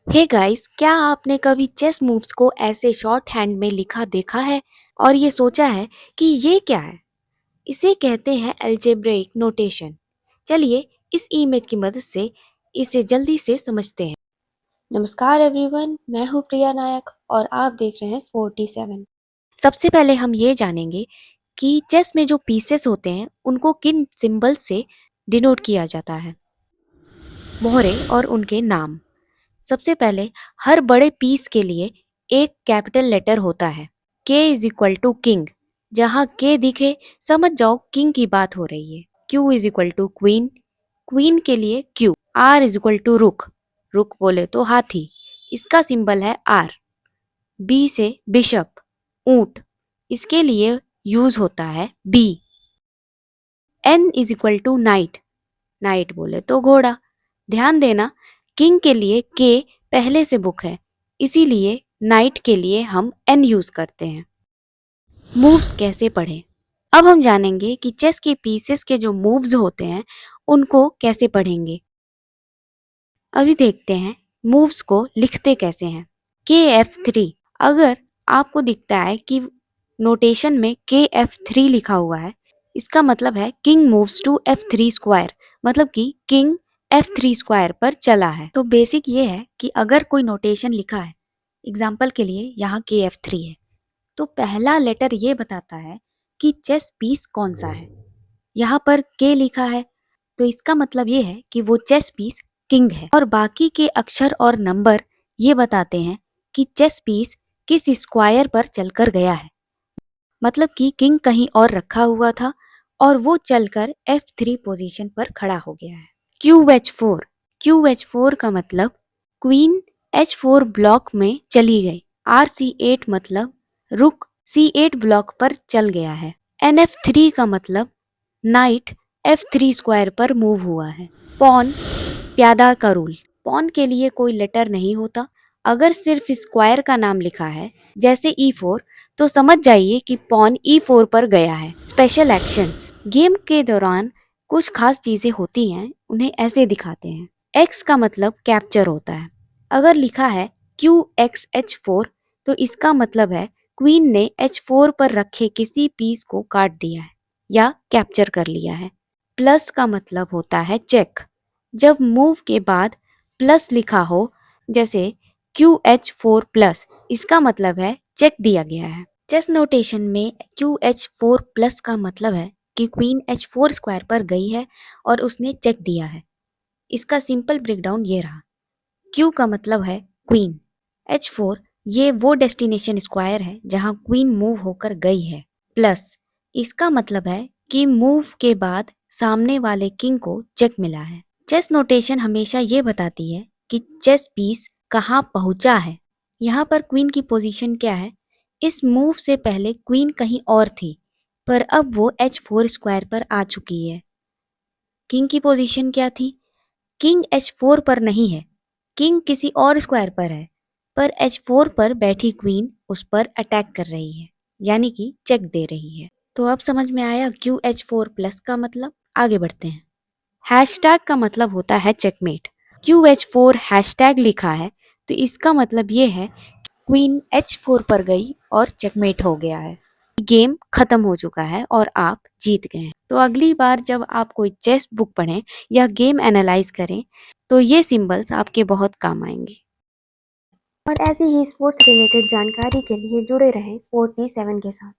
Hey guys, क्या आपने कभी चेस मूव्स को ऐसे शॉर्ट हैंड में लिखा देखा है और ये सोचा है कि ये क्या है? इसे कहते हैं अलजेब्रिक नोटेशन। चलिए इस इमेज की मदद से इसे जल्दी से समझते हैं। नमस्कार एवरीवन, मैं हूँ प्रिया नायक और आप देख रहे हैं स्पोर्टी 7। सबसे पहले हम ये जानेंगे कि चेस में जो पीसेस होते हैं उनको किन सिंबल से डिनोट किया जाता है। मोहरे और उनके नाम। सबसे पहले हर बड़े पीस के लिए एक कैपिटल लेटर होता है। K is equal to king. जहाँ K दिखे समझ जाओ किंग की बात हो रही है। Q is equal to queen. Queen के लिए Q। R is equal to rook. Rook बोले तो हाथी, इसका सिंबल है R। B से बिशप, ऊंट, इसके लिए यूज होता है B। N is equal to knight. Knight बोले तो घोड़ा। ध्यान देना, किंग के लिए के पहले से बुक है, इसीलिए नाइट के लिए हम एन यूज करते हैं। मूव्स कैसे पढ़ें? अब हम जानेंगे कि चेस के पीसेस के जो मूव्स होते हैं उनको कैसे पढ़ेंगे। अभी देखते हैं मूव्स को लिखते कैसे हैं। KF3। अगर आपको दिखता है कि नोटेशन में KF3 लिखा हुआ है, इसका मतलब है king moves to F3 square, मतलब कि किंग F3 स्क्वायर पर चला है। तो बेसिक ये है कि अगर कोई नोटेशन लिखा है, एग्जाम्पल के लिए यहाँ KF3 है, तो पहला लेटर ये बताता है कि चेस पीस कौन सा है। यहाँ पर K लिखा है तो इसका मतलब ये है कि वो चेस पीस किंग है, और बाकी के अक्षर और नंबर ये बताते हैं कि चेस पीस किस स्क्वायर पर चलकर गया है। मतलब कि किंग कहीं और रखा हुआ था और वो चलकर F3 पोजीशन पर खड़ा हो गया है। QH4। QH4 का मतलब क्वीन H4 ब्लॉक में चली गई। RC8 मतलब रुक C8 ब्लॉक पर चल गया है। NF3 का मतलब नाइट F3 स्क्वायर पर मूव हुआ है। पॉन प्यादा का रूल। पॉन के लिए कोई लेटर नहीं होता। अगर सिर्फ स्क्वायर का नाम लिखा है जैसे E4, तो समझ जाइए कि पॉन E4 पर गया है। Special actions. गेम के दौरान कुछ खास चीजें होती हैं, उन्हें ऐसे दिखाते हैं। X का मतलब कैप्चर होता है। अगर लिखा है QXH4 तो इसका मतलब है क्वीन ने H4 पर रखे किसी पीस को काट दिया है या कैप्चर कर लिया है। प्लस का मतलब होता है चेक। जब मूव के बाद प्लस लिखा हो जैसे QH4 प्लस, इसका मतलब है चेक दिया गया है। चेस नोटेशन में QH4 प्लस का मतलब है कि क्वीन H4 स्क्वायर पर गई है और उसने चेक दिया है। इसका सिंपल ब्रेकडाउन ये रहा। Q का मतलब है क्वीन। H4 ये वो डेस्टिनेशन स्क्वायर है जहां क्वीन मूव होकर गई है। प्लस इसका मतलब है कि मूव के बाद सामने वाले किंग को चेक मिला है। चेस नोटेशन हमेशा ये बताती है कि चेस पीस कहाँ पहुंचा है। यहाँ पर क्वीन की पोजीशन क्या है? इस मूव से पहले क्वीन कहीं और थी, पर अब वो H4 स्क्वायर पर आ चुकी है। किंग की पोजीशन क्या थी? किंग H4 पर नहीं है, किंग किसी और स्क्वायर पर है, पर H4 पर बैठी क्वीन उस पर अटैक कर रही है, यानी कि चेक दे रही है। तो अब समझ में आया QH4 प्लस का मतलब। आगे बढ़ते हैं। हैशटैग का मतलब होता है चेकमेट। QH4 हैशटैग लिखा है तो इसका मतलब ये है क्वीन H4 पर गई और चेकमेट हो गया है। गेम खत्म हो चुका है और आप जीत गए हैं। तो अगली बार जब आप कोई चेस बुक पढ़ें या गेम एनालाइज करें तो ये सिंबल्स आपके बहुत काम आएंगे। और ऐसी ही स्पोर्ट्स रिलेटेड जानकारी के लिए जुड़े रहें स्पोर्टी 7 के साथ।